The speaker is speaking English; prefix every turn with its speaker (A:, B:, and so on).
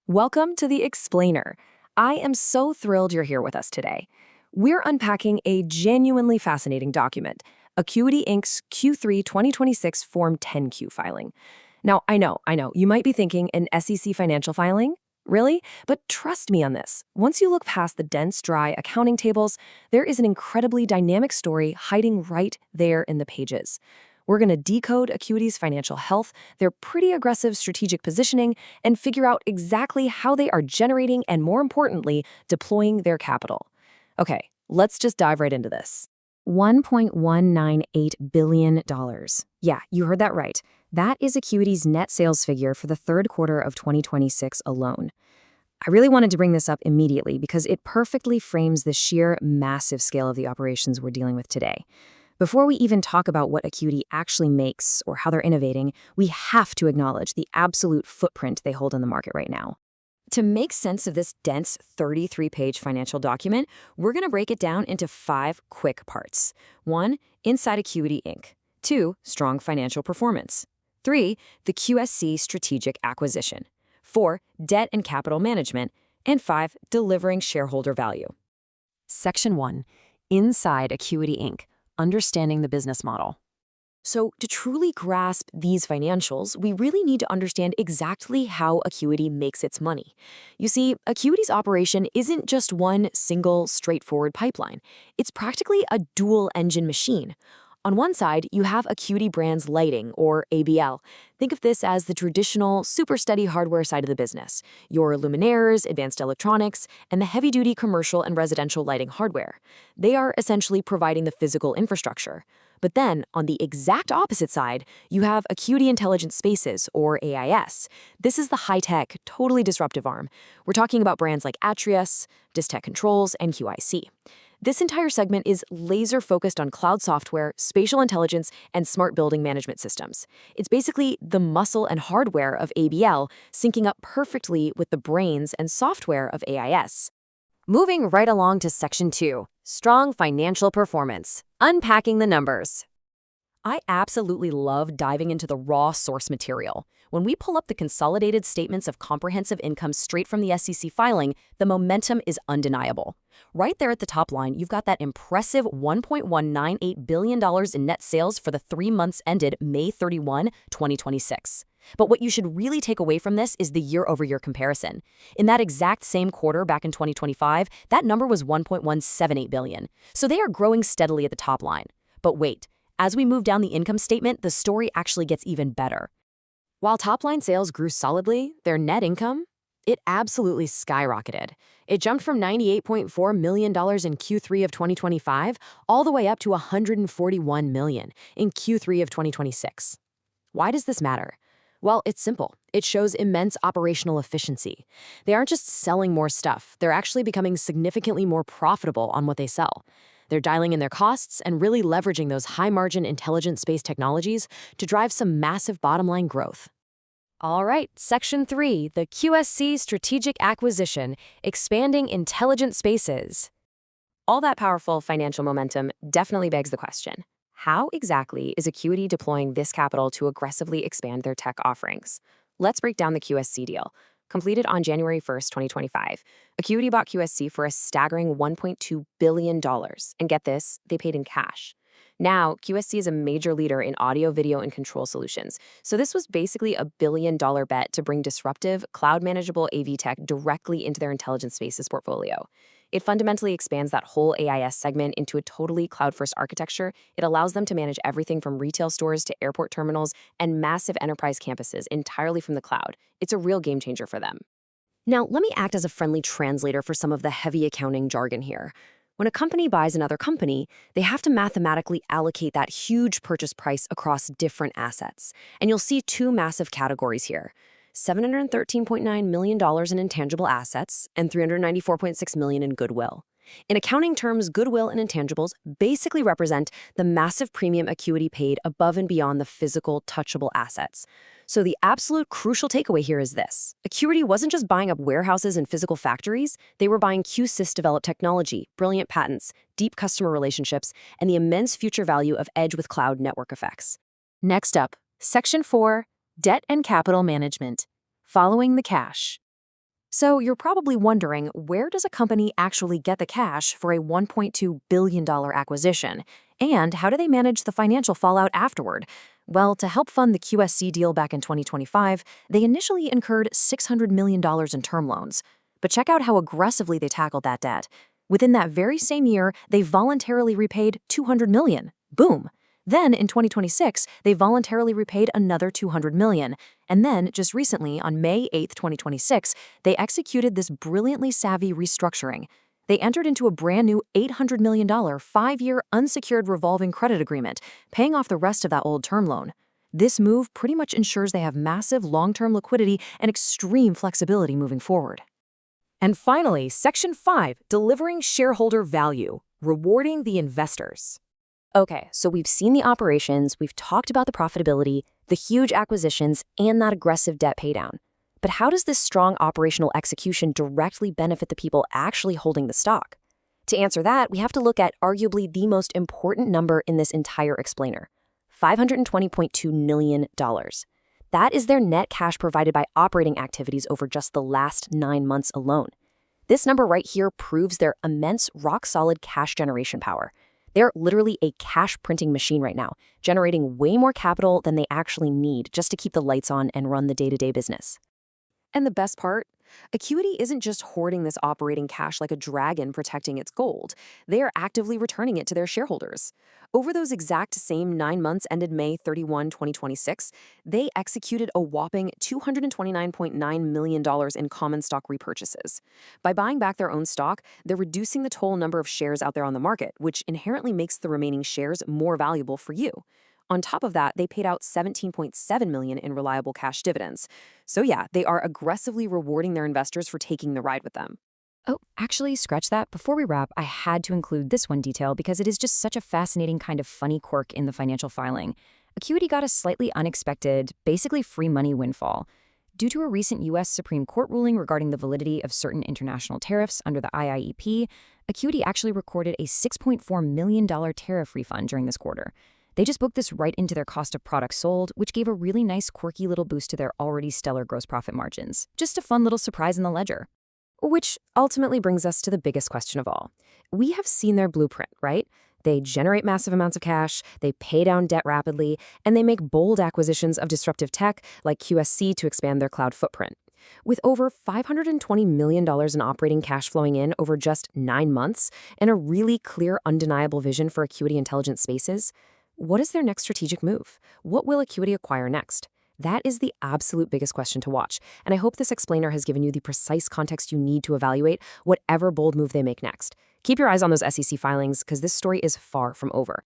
A: Welcome to the Explainer. I am so thrilled you're here with us today. We're unpacking a genuinely fascinating document, Acuity Inc.'s Q3 2026 Form 10Q filing. Now, I know, you might be thinking an SEC financial filing? Really? But trust me on this. Once you look past the dense, dry accounting tables, there is an incredibly dynamic story hiding right there in the pages. We're going to decode Acuity's financial health, their pretty aggressive strategic positioning, and figure out exactly how they are generating and, more importantly, deploying their capital. Okay, let's just dive right into this. $1.198 billion. Yeah, you heard that right. That is Acuity's net sales figure for the third quarter of 2026 alone. I really wanted to bring this up immediately because it perfectly frames the sheer massive scale of the operations we're dealing with today. Before we even talk about what Acuity actually makes or how they're innovating, we have to acknowledge the absolute footprint they hold in the market right now. To make sense of this dense 33-page financial document, we're going to break it down into 5 quick parts. 1. Inside Acuity Inc. 2. Strong financial performance. 3. The QSC strategic acquisition. 4. Debt and capital management. And 5. Delivering shareholder value. Section 1. Inside Acuity Inc. Understanding the business model. So to truly grasp these financials, we really need to understand exactly how Acuity makes its money. You see, Acuity's operation isn't just one single, straightforward pipeline. It's practically a dual-engine machine. On one side, you have Acuity Brands Lighting, or ABL. Think of this as the traditional, super steady hardware side of the business. Your luminaires, advanced electronics, and the heavy-duty commercial and residential lighting hardware. They are essentially providing the physical infrastructure. But then, on the exact opposite side, you have Acuity Intelligent Spaces, or AIS. This is the high-tech, totally disruptive arm. We're talking about brands like Atrius, Distech Controls, and QIC. This entire segment is laser-focused on cloud software, spatial intelligence, and smart building management systems. It's basically the muscle and hardware of ABL syncing up perfectly with the brains and software of AIS. Moving right along to Section 2, Strong Financial Performance, Unpacking the Numbers. I absolutely love diving into the raw source material. When we pull up the consolidated statements of comprehensive income straight from the SEC filing, the momentum is undeniable. Right there at the top line, you've got that impressive $1.198 billion in net sales for the 3 months ended May 31, 2026. But what you should really take away from this is the year-over-year comparison. In that exact same quarter back in 2025, that number was $1.178 billion. So they are growing steadily at the top line. But wait. As we move down the income statement, the story actually gets even better. While top-line sales grew solidly, their net income, it absolutely skyrocketed. It jumped from $98.4 million in Q3 of 2025 all the way up to $141 million in Q3 of 2026. Why does this matter? Well, it's simple. It shows immense operational efficiency. They aren't just selling more stuff, they're actually becoming significantly more profitable on what they sell. They're dialing in their costs and really leveraging those high-margin intelligent space technologies to drive some massive bottom-line growth. All right, Section 3, the QSC strategic acquisition, expanding intelligent spaces. All that powerful financial momentum definitely begs the question, how exactly is Acuity deploying this capital to aggressively expand their tech offerings? Let's break down the QSC deal. Completed on January 1st, 2025, Acuity bought QSC for a staggering $1.2 billion. And get this, they paid in cash. Now, QSC is a major leader in audio, video, and control solutions. So this was basically a billion-dollar bet to bring disruptive, cloud-manageable AV tech directly into their intelligent spaces portfolio. It fundamentally expands that whole AIS segment into a totally cloud-first architecture. It allows them to manage everything from retail stores to airport terminals and massive enterprise campuses entirely from the cloud. It's a real game changer for them. Now, let me act as a friendly translator for some of the heavy accounting jargon here. When a company buys another company, they have to mathematically allocate that huge purchase price across different assets. And you'll see 2 massive categories here. $713.9 million in intangible assets and $394.6 million in goodwill. In accounting terms, goodwill and intangibles basically represent the massive premium Acuity paid above and beyond the physical, touchable assets. So the absolute crucial takeaway here is this. Acuity wasn't just buying up warehouses and physical factories, they were buying QSys-developed technology, brilliant patents, deep customer relationships, and the immense future value of edge with cloud network effects. Next up, Section 4, Debt and Capital Management. Following the cash. So you're probably wondering, where does a company actually get the cash for a $1.2 billion acquisition? And how do they manage the financial fallout afterward? Well, to help fund the QSC deal back in 2025, they initially incurred $600 million in term loans. But check out how aggressively they tackled that debt. Within that very same year, they voluntarily repaid $200 million. Boom! Then, in 2026, they voluntarily repaid another $200 million. And then, just recently, on May 8, 2026, they executed this brilliantly savvy restructuring. They entered into a brand new $800 million 5-year unsecured revolving credit agreement, paying off the rest of that old term loan. This move pretty much ensures they have massive long-term liquidity and extreme flexibility moving forward. And finally, Section 5, delivering shareholder value, rewarding the investors. Okay, so we've seen the operations, we've talked about the profitability, the huge acquisitions, and that aggressive debt paydown. But how does this strong operational execution directly benefit the people actually holding the stock? To answer that, we have to look at arguably the most important number in this entire explainer, $520.2 million. That is their net cash provided by operating activities over just the last 9 months alone. This number right here proves their immense, rock-solid cash generation power. They're literally a cash printing machine right now, generating way more capital than they actually need just to keep the lights on and run the day-to-day business. And the best part? Acuity isn't just hoarding this operating cash like a dragon protecting its gold. They are actively returning it to their shareholders. Over those exact same 9 months ended May 31, 2026, they executed a whopping $229.9 million in common stock repurchases. By buying back their own stock, they're reducing the total number of shares out there on the market, which inherently makes the remaining shares more valuable for you. On top of that, they paid out $17.7 million in reliable cash dividends. So yeah, they are aggressively rewarding their investors for taking the ride with them.
B: Oh, actually, scratch that. Before we wrap, I had to include this one detail because it is just such a fascinating kind of funny quirk in the financial filing. Acuity got a slightly unexpected, basically free money windfall. Due to a recent U.S. Supreme Court ruling regarding the validity of certain international tariffs under the IIEP, Acuity actually recorded a $6.4 million tariff refund during this quarter. They just booked this right into their cost of products sold, which gave a really nice quirky little boost to their already stellar gross profit margins. Just a fun little surprise in the ledger.
A: Which ultimately brings us to the biggest question of all. We have seen their blueprint, right? They generate massive amounts of cash, they pay down debt rapidly, and they make bold acquisitions of disruptive tech like QSC to expand their cloud footprint. With over $520 million in operating cash flowing in over just 9 months and a really clear, undeniable vision for Acuity Intelligent Spaces, what is their next strategic move? What will Acuity acquire next? That is the absolute biggest question to watch, and I hope this explainer has given you the precise context you need to evaluate whatever bold move they make next. Keep your eyes on those SEC filings because this story is far from over.